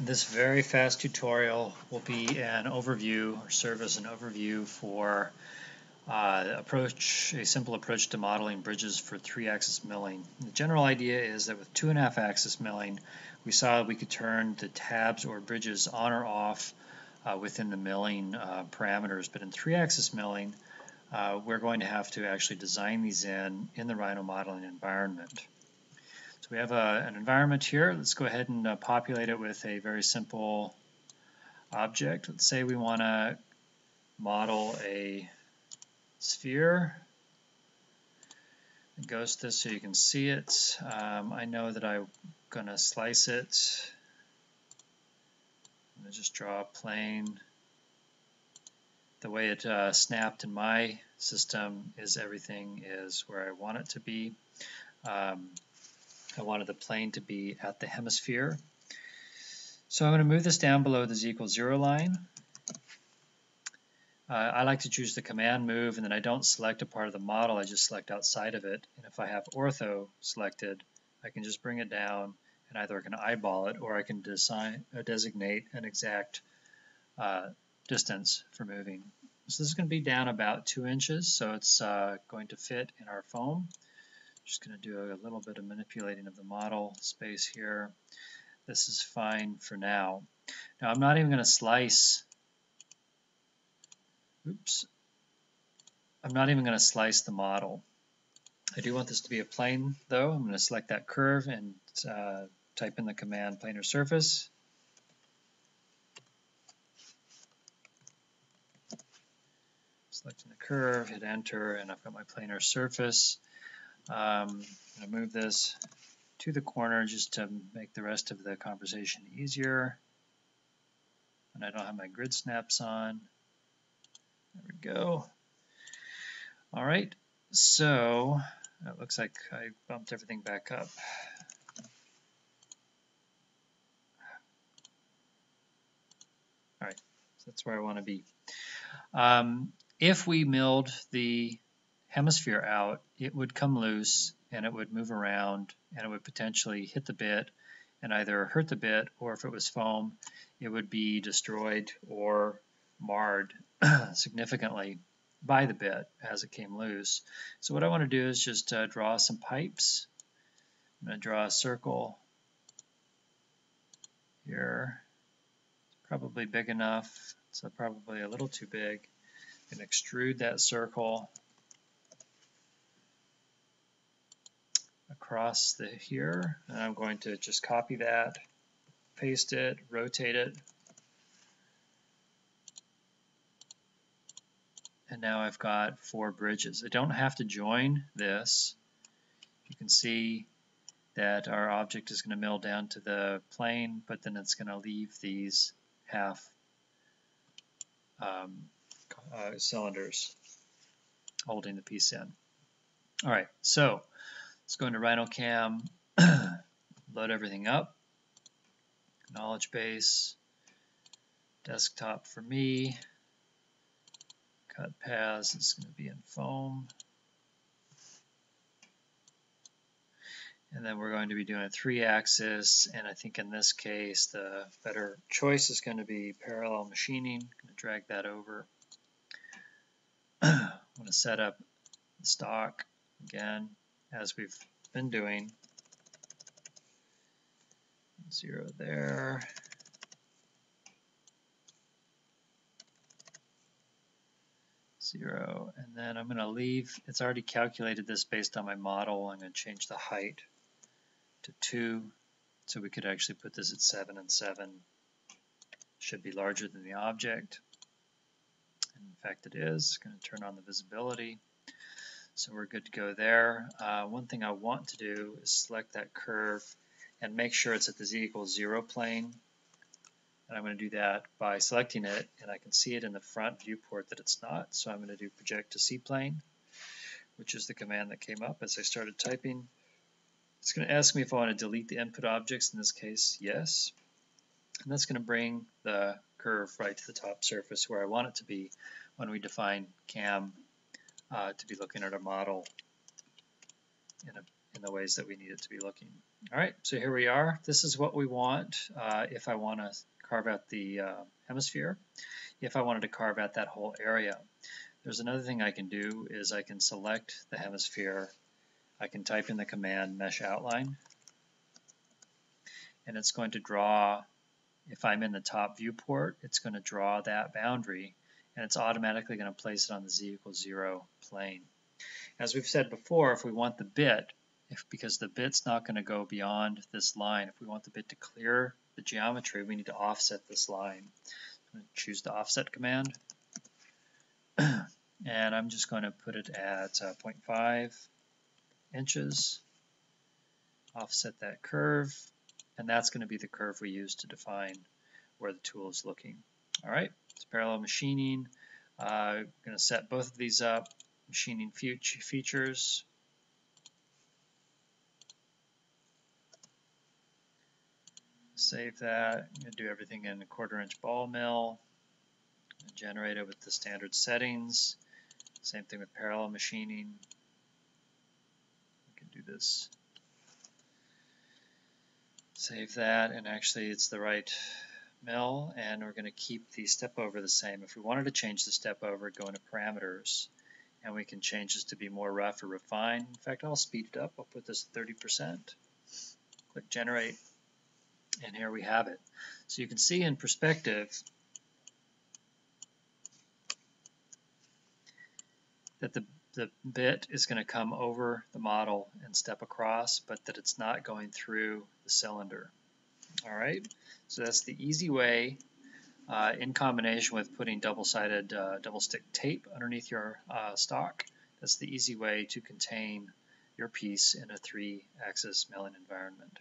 This very fast tutorial will be an overview or serve as an overview for a simple approach to modeling bridges for 3-axis milling. The general idea is that with 2.5-axis milling, we saw that we could turn the tabs or bridges on or off within the milling parameters, but in 3-axis milling, we're going to have to actually design these in the Rhino modeling environment. So we have an environment here. Let's go ahead and populate it with a very simple object. Let's say we want to model a sphere. Ghost this so you can see it. I know that I'm going to slice it. I'm going to just draw a plane. The way it snapped in my system is everything is where I want it to be. I wanted the plane to be at the hemisphere. So I'm going to move this down below the z equals 0 line. I like to choose the command move, and then I don't select a part of the model, I just select outside of it. And if I have ortho selected, I can just bring it down, and either I can eyeball it or I can designate an exact distance for moving. So this is going to be down about 2 inches, so it's going to fit in our foam. Just going to do a little bit of manipulating of the model space here. This is fine for now. Now I'm not even going to slice. Oops. I'm not even going to slice the model. I do want this to be a plane though. I'm going to select that curve and type in the command planar surface. Selecting the curve, hit enter, and I've got my planar surface. I'm going to move this to the corner just to make the rest of the conversation easier. And I don't have my grid snaps on. There we go. All right, so it looks like I bumped everything back up. All right, so that's where I want to be. If we milled the hemisphere out, it would come loose and it would move around and it would potentially hit the bit and either hurt the bit, or if it was foam, it would be destroyed or marred significantly by the bit as it came loose. So what I want to do is just draw some pipes. I'm going to draw a circle here. It's probably big enough, so probably a little too big. I'm going to extrude that circle across here, and I'm going to just copy that, paste it, rotate it, and now I've got 4 bridges. I don't have to join this. You can see that our object is going to mill down to the plane, but then it's going to leave these half cylinders holding the piece in. All right, so let's go into RhinoCam, load everything up, knowledge base, desktop for me, cut paths is going to be in foam. And then we're going to be doing a 3-axis, and I think in this case the better choice is going to be parallel machining. I'm going to drag that over. I'm going to set up the stock again, as we've been doing. 0 there. Zero, and then I'm going to leave, it's already calculated this based on my model. I'm going to change the height to 2, so we could actually put this at 7 and 7. Should be larger than the object. And in fact it is. Going to turn on the visibility. So we're good to go there. One thing I want to do is select that curve and make sure it's at the z equals 0 plane. And I'm going to do that by selecting it, and I can see it in the front viewport that it's not. So I'm going to do project to C plane, which is the command that came up as I started typing. It's going to ask me if I want to delete the input objects. In this case, yes. And that's going to bring the curve right to the top surface where I want it to be when we define cam to be looking at a model in the ways that we need it to be looking. All right, so here we are. This is what we want if I want to carve out the hemisphere. If I wanted to carve out that whole area. There's another thing I can do is I can select the hemisphere. I can type in the command mesh outline, and it's going to draw, if I'm in the top viewport, it's going to draw that boundary, and it's automatically going to place it on the z=0 plane. As we've said before, if we want the bit, because the bit's not going to go beyond this line, if we want the bit to clear the geometry, we need to offset this line. I'm going to choose the offset command, and I'm just going to put it at 0.5 inches, offset that curve, and that's going to be the curve we use to define where the tool is looking. All right, it's parallel machining. I'm going to set both of these up, machining features. Save that. I'm going to do everything in a 1/4 inch ball mill. Generate it with the standard settings. Same thing with parallel machining. We can do this. Save that, and actually it's the right mill, and we're going to keep the step over the same. If we wanted to change the step over, go into parameters, and we can change this to be more rough or refined. In fact, I'll speed it up. I'll put this at 30%. Click generate, and here we have it. So you can see in perspective that the bit is going to come over the model and step across, but that it's not going through the cylinder. All right, so that's the easy way, in combination with putting double-sided double stick tape underneath your stock. That's the easy way to contain your piece in a 3-axis milling environment.